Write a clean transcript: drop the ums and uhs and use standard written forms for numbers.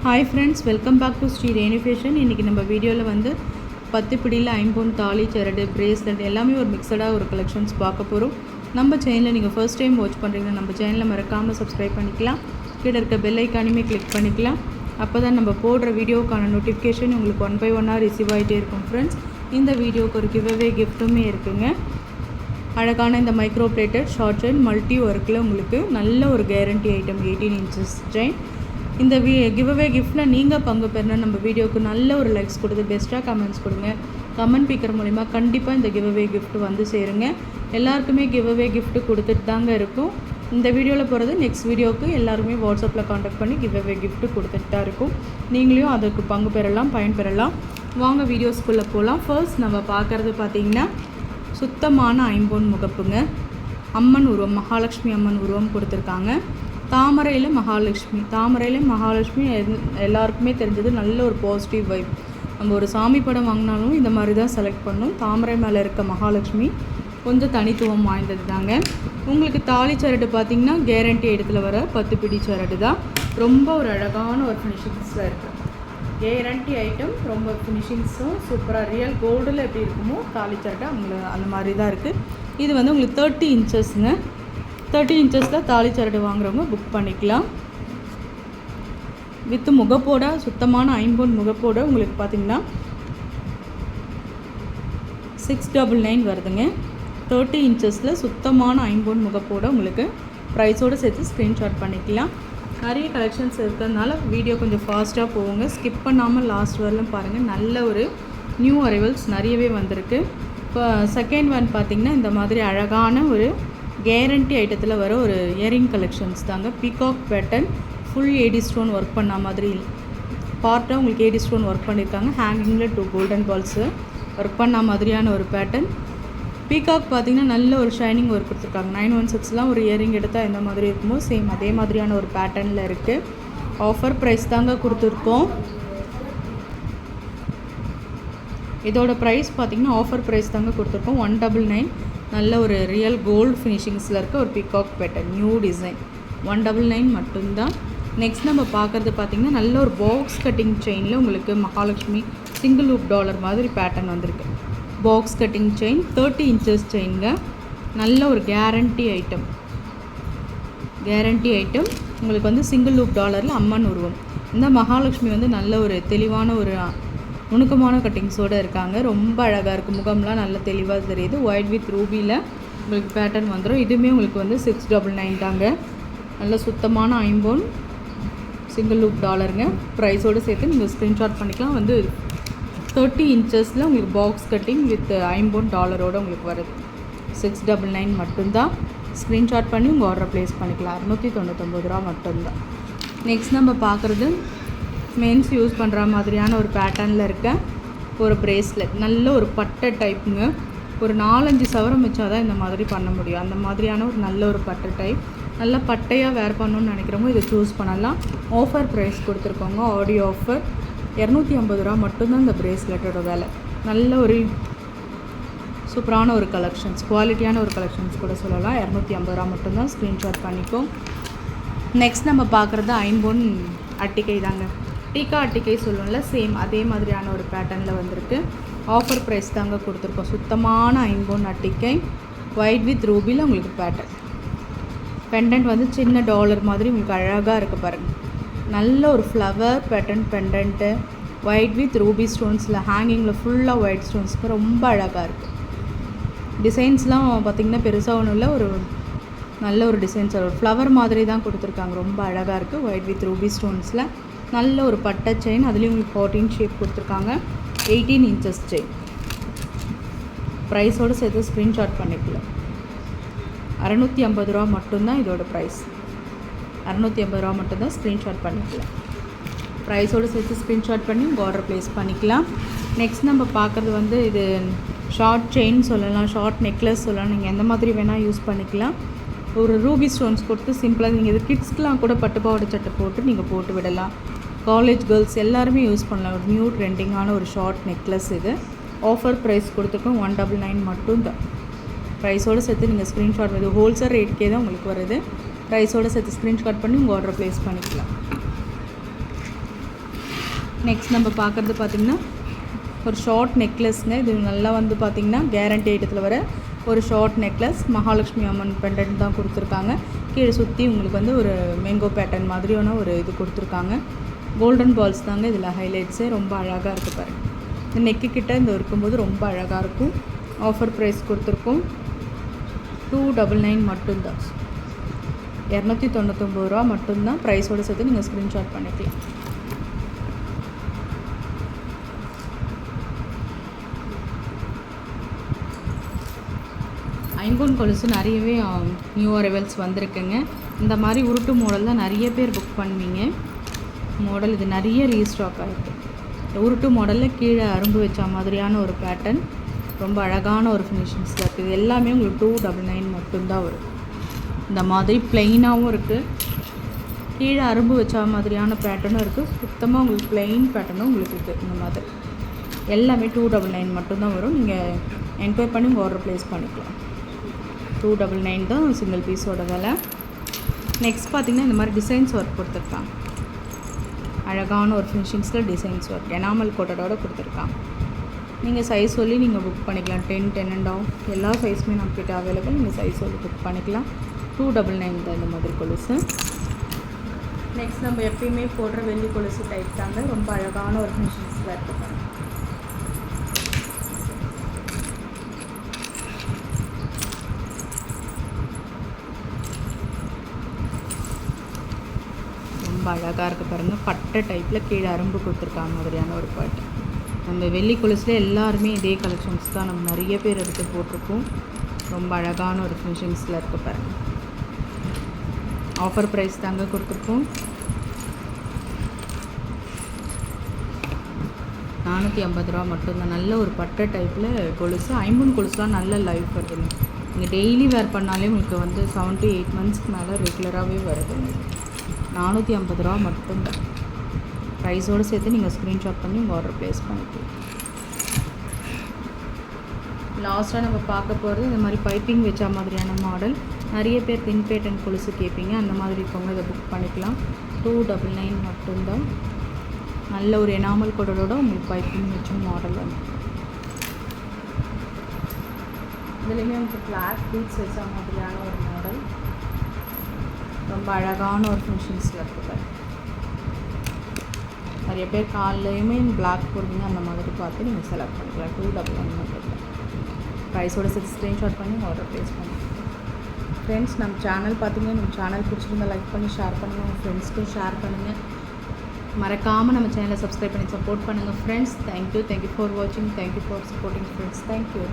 Hi friends, welcome back to Shri Renu fashion. இன்றைக்கி நம்ம வீடியோவில் வந்து 10 பிடியில் ஐம்பொன் தாலி, சரடு, பிரேஸ்லெட் எல்லாமே ஒரு மிக்சடாக ஒரு கலெக்ஷன்ஸ் பார்க்க போகிறோம். நம்ம சேனலில் நீங்கள் ஃபர்ஸ்ட் டைம் வாட்ச் பண்ணுறீங்கன்னா நம்ம சேனலில் மறக்காமல் சப்ஸ்கிரைப் பண்ணிக்கலாம். கீழே இருக்க பெல் ஐக்கானுமே கிளிக் பண்ணிக்கலாம். அப்போ தான் நம்ம போடுற வீடியோக்கான நோட்டிஃபிகேஷன் உங்களுக்கு 1 by 1 ரிசீவ் ஆகிட்டே இருக்கும். ஃப்ரெண்ட்ஸ், இந்த வீடியோவுக்கு ஒரு கிவ்அவே கிஃப்ட்டுமே இருக்குங்க. அழகான இந்த micro plated short chain multi ஒர்க்கில் உங்களுக்கு நல்ல ஒரு கேரண்டி ஐட்டம் 18 inches செயின். இந்த கிவ்அவே கிஃப்ட்டில் நீங்கள் பங்கு பெறணும். நம்ம வீடியோவுக்கு நல்ல ஒரு லைக்ஸ் கொடுத்து பெஸ்ட்டாக கமெண்ட்ஸ் கொடுங்க. கமெண்ட் பிக்கர் மூலிமா கண்டிப்பாக இந்த கிவ்அவே கிஃப்ட் வந்து சேருங்க. எல்லாருக்குமே கிவ்அவே கிஃப்ட் கொடுத்துட்டு தாங்க இருக்கும். இந்த வீடியோவில் போகிறது நெக்ஸ்ட் வீடியோவுக்கு எல்லாருமே வாட்ஸ்அப்பில் காண்டாக்ட் பண்ணி கிவ்அவே கிஃப்ட் கொடுத்துட்டு தான் இருக்கும். நீங்களையும் அதற்கு பங்கு பெறலாம், பயன்பெறலாம். வாங்க வீடியோஸ்குள்ளே போகலாம். ஃபர்ஸ்ட் நம்ம பார்க்குறது பார்த்திங்கன்னா சுத்தமான ஐம்பொன் முகப்புங்க. அம்மன் உருவம், மகாலட்சுமி அம்மன் உருவம் கொடுத்துருக்காங்க. தாமரையில் மகாலட்சுமி எல்லாருக்குமே தெரிஞ்சது நல்ல ஒரு பாசிட்டிவ் வைப். நம்ம ஒரு சாமி படம் வாங்கினாலும் இந்த மாதிரி தான் செலக்ட் பண்ணணும். தாமரை மேலே இருக்க மகாலட்சுமி கொஞ்சம் தனித்துவம் வாய்ந்தது தாங்க. உங்களுக்கு தாலி சரடு பார்த்திங்கன்னா கேரண்டி இடத்துல வர 10 பிடி சரடு தான். ரொம்ப ஒரு அழகான ஒரு ஃபினிஷிங்ஸில் இருக்குது. கேரண்டி ஐட்டம், ரொம்ப ஃபினிஷிங்ஸும் சூப்பராக ரியல் கோல்டில் எப்படி இருக்குமோ தாலி சரடு அவங்களுக்கு அந்த மாதிரி தான் இருக்குது. இது வந்து உங்களுக்கு 30 inchesங்க. 30 inchesல தாலி சரடு வாங்குறவங்க புக் பண்ணிக்கலாம். வித் முகப்போட, சுத்தமான ஐம்பொன் முகப்போட உங்களுக்கு பார்த்திங்கன்னா 699 வருதுங்க. 30 inchesல சுத்தமான ஐம்பொன் முகப்போட உங்களுக்கு ப்ரைஸோடு சேர்த்து ஸ்க்ரீன்ஷாட் பண்ணிக்கலாம். நிறைய கலெக்ஷன்ஸ் இருக்கிறதுனால வீடியோ கொஞ்சம் ஃபாஸ்ட்டாக போகுங்க. ஸ்கிப் பண்ணாமல் லாஸ்ட் வரலும் பாருங்கள். நல்ல ஒரு நியூ அரைவல்ஸ் நிறையவே வந்திருக்கு. இப்போ செகண்ட் ஒன் பார்த்திங்கன்னா இந்த மாதிரி அழகான ஒரு கேரண்டி ஐட்டத்தில் வர ஒரு இயரிங் கலெக்ஷன்ஸ் தாங்க. Peacock pattern, full AD stone work பண்ண மாதிரி பார்ட்டாக உங்களுக்கு ஏடி ஸ்டோன் ஒர்க் பண்ணியிருக்காங்க. ஹேங்கிங்கில் 2 கோல்டன் பால்ஸு ஒர்க் பண்ண மாதிரியான ஒரு பேட்டர்ன். பீகாக் பார்த்திங்கன்னா நல்ல ஒரு ஷைனிங் ஒர்க் கொடுத்துருக்காங்க. 916லாம் ஒரு இயரிங் எடுத்தால் எந்த மாதிரி இருக்குமோ சேம் அதே மாதிரியான ஒரு பேட்டர்னில் இருக்குது. ஆஃபர் ப்ரைஸ் தாங்க கொடுத்துருக்கோம். இதோட ப்ரைஸ் பார்த்திங்கன்னா ஆஃபர் ப்ரைஸ் தாங்க கொடுத்துருக்கோம். 199. நல்ல ஒரு ரியல் கோல்டு ஃபினிஷிங்ஸில் இருக்க ஒரு பீகாக் பேட்டர்ன், நியூ டிசைன். 199 மட்டும்தான். நெக்ஸ்ட் நம்ம பார்க்குறது பார்த்திங்கன்னா நல்ல ஒரு பாக்ஸ் கட்டிங் செயினில் உங்களுக்கு மகாலட்சுமி சிங்கிள் லூப் டாலர் மாதிரி பேட்டர்ன் வந்திருக்கு. Box cutting chain 30 inches செயின்ங்க. நல்ல ஒரு கேரண்டி ஐட்டம் உங்களுக்கு வந்து சிங்கிள் லூப் டாலரில் அம்மன் உருவம். இந்த மகாலட்சுமி வந்து நல்ல ஒரு தெளிவான ஒரு நுணுக்கமான கட்டிங்ஸோடு இருக்காங்க. ரொம்ப அழகாக இருக்குது. முகம்லாம் நல்ல தெளிவாக தெரியுது. ஒயிட் வித் ரூபியில் உங்களுக்கு பேட்டர்ன் வந்துடும். இதுவுமே உங்களுக்கு வந்து 699 தாங்க. நல்ல சுத்தமான ஐம்பொன் சிங்கிள் லூப் டாலருங்க. ப்ரைஸோடு சேர்த்து நீங்கள் ஸ்க்ரீன்ஷாட் பண்ணிக்கலாம். வந்து 30 inchesல உங்களுக்கு பாக்ஸ் கட்டிங் வித் ஐம்பொன் டாலரோடு உங்களுக்கு வருது. 699 மட்டும்தான். ஸ்க்ரீன்ஷாட் பண்ணி உங்கள் ஆர்டரை ப்ளேஸ் பண்ணிக்கலாம். 699 ரூபா மட்டும்தான். நெக்ஸ்ட் நம்ம பார்க்குறது மென்ஸ் யூஸ் பண்ணுற மாதிரியான ஒரு பேட்டர்னில் இருக்க ஒரு பிரேஸ்லெட். நல்ல ஒரு பட்டை டைப்புங்க. ஒரு 4-5 சவரம் வச்சா தான் இந்த மாதிரி பண்ண முடியும். அந்த மாதிரியான ஒரு நல்ல ஒரு பட்டை டைப். நல்லா பட்டையாக வேர் பண்ணணும்னு நினைக்கிறவங்க இதை சூஸ் பண்ணலாம். ஆஃபர் ப்ரைஸ் கொடுத்துருக்கோங்க. ஆடியோ ஆஃபர் 250 ரூபா மட்டும்தான் இந்த பிரேஸ்லெட்டோட விலை. நல்ல ஒரு சூப்பரான ஒரு கலெக்ஷன்ஸ், குவாலிட்டியான ஒரு கலெக்ஷன்ஸ் கூட சொல்லலாம். 250 ரூபா மட்டும்தான். ஸ்க்ரீன்ஷாட் பண்ணிக்கோம். நெக்ஸ்ட் நம்ம பார்க்குறது ஐம்பொன் அட்டிகை தாங்க. டீக்கா அட்டிகை சொல்லுவோம்ல, சேம் அதே மாதிரியான ஒரு பேட்டர்னில் வந்திருக்கு. ஆஃபர் ப்ரைஸ் தாங்க கொடுத்துருக்கோம். சுத்தமான ஐம்பொன் அட்டிகை, ஒயிட் வித் ரூபியில் உங்களுக்கு பேட்டர்ன். பெண்டன்ட் வந்து சின்ன டாலர் மாதிரி உங்களுக்கு அழகாக இருக்குது பாருங்கள். நல்ல ஒரு flower pattern pendant, white with ruby ஸ்டோன்ஸில் ஹேங்கிங்கில் ஃபுல்லாக ஒயிட் ஸ்டோன்ஸ்க்கு ரொம்ப அழகாக இருக்குது. டிசைன்ஸ்லாம் பார்த்திங்கன்னா பெருசாக ஒன்றும் இல்லை, ஒரு நல்ல ஒரு டிசைன்ஸ், ஒரு ஃப்ளவர் மாதிரி தான் கொடுத்துருக்காங்க. ரொம்ப அழகாக இருக்குது. ஒயிட் வித் ரூபி ஸ்டோன்ஸில் நல்ல ஒரு பட்டை செயின். அதுலேயும் உங்களுக்கு 14 ஷேப் கொடுத்துருக்காங்க. 18 inches செயின். ப்ரைஸோடு சேர்த்து ஸ்க்ரீன்ஷாட் பண்ணிக்கலாம். 650 ரூபா மட்டும்தான் இதோட ப்ரைஸ். 650 ரூபா மட்டும்தான். ஸ்க்ரீன்ஷாட் பண்ணிக்கலாம். ப்ரைஸோடு சேர்த்து ஸ்க்ரீன்ஷாட் பண்ணி உங்கள் ஆர்டர் ப்ளேஸ் பண்ணிக்கலாம். நெக்ஸ்ட் நம்ம பார்க்குறது வந்து இது ஷார்ட் செயின் சொல்லலாம், ஷார்ட் நெக்லஸ் சொல்லலாம். நீங்கள் எந்த மாதிரி வேணால் யூஸ் பண்ணிக்கலாம். ஒரு ரூபி ஸ்டோன்ஸ் கொடுத்து சிம்பிளாக நீங்கள் இது கிட்ஸ்க்கெலாம் கூட பட்டுப்பாவோட சட்டை போட்டு நீங்கள் போட்டு விடலாம். காலேஜ் கேர்ள்ஸ் எல்லாருமே யூஸ் பண்ணலாம். ஒரு நியூ ட்ரெண்டிங்கான ஒரு ஷார்ட் நெக்லஸ் இது. ஆஃபர் ப்ரைஸ் கொடுத்துருக்கோம். 199 மட்டும்தான். ப்ரைஸோடு சேர்த்து நீங்கள் ஸ்க்ரீன்ஷாட் வருது. ஹோல்சேல் ரேட்கே தான் உங்களுக்கு வருது. ப்ரைஸோடு சேர்த்து ஸ்க்ரீன்ஷாட் பண்ணி உங்கள் ஆர்டரை ப்ளேஸ் பண்ணிக்கலாம். 650 ரூபா மட்டும்தான். ஸ்க்ரீன்ஷாட் பண்ணிக்கலாம். ப்ரைஸோடு சேர்த்து ஸ்க்ரீன்ஷாட் பண்ணி உங்கள் ஆர்டரை ப்ளேஸ் பண்ணிக்கலாம். 650 ரூபா மட்டும்தான். ஸ்க்ரீன்ஷாட் பண்ணிக்கலாம். ப்ரைஸோடு சேர்த்து ஸ்க்ரீன்ஷாட் பண்ணி உங்கள் ஆர்டரை ப்ளேஸ் பண்ணிக்கலாம். நெக்ஸ்ட் நம்ம பார்க்குறது பார்த்திங்கன்னா ஒரு ஷார்ட் நெக்லஸ்ங்க. இது நல்லா வந்து பார்த்திங்கன்னா கேரண்டி ஐட்டத்தில் வர ஒரு ஷார்ட் நெக்லஸ். மகாலட்சுமி அம்மன் பெண்டன்ட் தான் கொடுத்துருக்காங்க. கீழே சுற்றி உங்களுக்கு வந்து ஒரு மேங்கோ பேட்டர்ன் மாதிரியான ஒரு இது கொடுத்துருக்காங்க. கோல்டன் பால்ஸ் தாங்க இதில் ஹைலைட்ஸு. ரொம்ப அழகாக இருக்குது பாருங்கள். இந்த நெக்கு கிட்ட இந்த இருக்கும்போது ரொம்ப அழகாக இருக்கும். ஆஃபர் ப்ரைஸ் கொடுத்துருக்கோம் 299 மட்டும்தான். 299 ரூபா மட்டும்தான். ப்ரைஸோடு சேர்த்து நீங்கள் ஸ்க்ரீன்ஷாட் பண்ணிக்கலாம். ஐம்பொன் கொலுசு நிறையவே நியூ அரைவல்ஸ் வந்திருக்குங்க. இந்த மாதிரி உருட்டு மாடல் தான் நிறைய பேர் புக் பண்ணுவீங்க. மாடல் இது நிறைய ரீஸ்டாக் ஆகிருக்கு. உருட்டு மாடலில் கீழே அரும்பு வச்ச மாதிரியான ஒரு பேட்டர்ன், ரொம்ப அழகான ஒரு ஃபினிஷிங்ஸில் இருக்குது. இது எல்லாமே உங்களுக்கு 299 மட்டும்தான் வரும். இந்த மாதிரி ப்ளெயினாகவும் இருக்குது, கீழே அரும்பு வச்ச மாதிரியான பேட்டர்னும் இருக்குது, சுத்தமாக உங்களுக்கு ப்ளெயின் பேட்டர்னும் உங்களுக்கு இருக்குது. இந்த மாதிரி எல்லாமே 299 மட்டும்தான் வரும். நீங்கள் என்கொயரி பண்ணி உங்கள் ஆர்டர் ப்ளேஸ் பண்ணிக்கலாம். 299 தான் சிங்கிள் பீஸோட விலை. நெக்ஸ்ட் பார்த்திங்கன்னா இந்த மாதிரி டிசைன்ஸ் ஒர்க் கொடுத்துருக்காங்க. அழகான ஒரு ஃபினிஷிங்ஸில் டிசைன்ஸ் ஒர்க் எனாமல் கோட்டடோடு கொடுத்துருக்காங்க. நீங்கள் சைஸ் சொல்லி நீங்கள் புக் பண்ணிக்கலாம். 10, 10 and off எல்லா சைஸுமே நம்மக்கிட்ட அவைலபிள். நீங்கள் சைஸ் சொல்லி புக் பண்ணிக்கலாம். 299 தான் இந்த மாதிரி கொலுசு. நெக்ஸ்ட் நம்ம எப்பயுமே போடுற வெள்ளி கொலுசு டைப் தாங்க. ரொம்ப அழகான ஒரு ஃபினிஷிங்ஸில் இருக்குது. ரொம்ப அழகாக இருக்குது பாருங்கள். பட்டை டைப்பில் கீழே அரும்பு கொடுத்துருக்காங்க மாதிரியான ஒரு பாட்டு. நம்ம வெள்ளி கொலுசில் எல்லாருமே இதே கலெக்ஷன்ஸ் தான் நம்ம நிறைய பேர் எடுத்து போட்டிருக்கோம். ரொம்ப அழகான ஒரு ஃபினிஷிங்ஸில் இருக்குது பாருங்கள். ஆஃபர் ப்ரைஸ் தாங்க கொடுத்துருக்கோம். 450 ரூபா மட்டும்தான். நல்ல ஒரு பட்டை டைப்பில் கொலுசு. ஐம்பொன் கொலுசுலாம் நல்ல லைஃப் வருதுங்க. நீங்கள் டெய்லி வேர் பண்ணாலே உங்களுக்கு வந்து 7 to 8 monthsக்கு மேலே ரெகுலராகவே வருதுங்க. 450 ரூபா மட்டும்தான். ப்ரைஸோடு சேர்த்து நீங்கள் ஸ்க்ரீன்ஷாட் பண்ணி உங்கள் ஆர்டர் ப்ளேஸ் பண்ணிக்கலாம். லாஸ்ட்டாக நம்ம பார்க்க போகிறது இந்த மாதிரி பைப்பிங் வச்ச மாதிரியான மாடல். நிறைய பேர் பின் பேட்டன் கொலுசு கேட்பீங்க. அந்த மாதிரி இருக்கவங்க இதை புக் பண்ணிக்கலாம். 299 மட்டும்தான். நல்ல ஒரு எனாமல் கோடோட உங்களுக்கு பைப்பிங் வச்ச மாடல் வந்து. இதுலேயுமே உங்களுக்கு பிளாக் பீட்ஸ் வச்ச மாதிரியான ஒரு மாடல். ரொம்ப அழகான ஒரு ஃபினிஷிங்ஸில் இருக்குது. நிறைய பேர் காலையுமே பிளாக் போடுவீங்க. அந்த மாதிரி பார்த்து நீங்கள் செலக்ட் பண்ணிக்கலாம். 299 மட்டும். ப்ரைஸோட சேர்த்து ஸ்க்ரீன்ஷாட் பண்ணி ஆர்டர் ப்ளேஸ் பண்ணுங்கள். ஃப்ரெண்ட்ஸ், நம்ம சேனல் பார்த்தீங்கன்னா நம்ம சேனல் பிடிச்சிருந்தா லைக் பண்ணி ஷேர் பண்ணுங்கள். உங்கள் ஃப்ரெண்ட்ஸ்க்கும் ஷேர் பண்ணுங்கள். மறக்காமல் நம்ம சேனலை சப்ஸ்கிரைப் பண்ணி சப்போர்ட் பண்ணுங்கள் ஃப்ரெண்ட்ஸ். தேங்க்யூ ஃபார் வாட்சிங். Thank you for supporting friends. Thank you.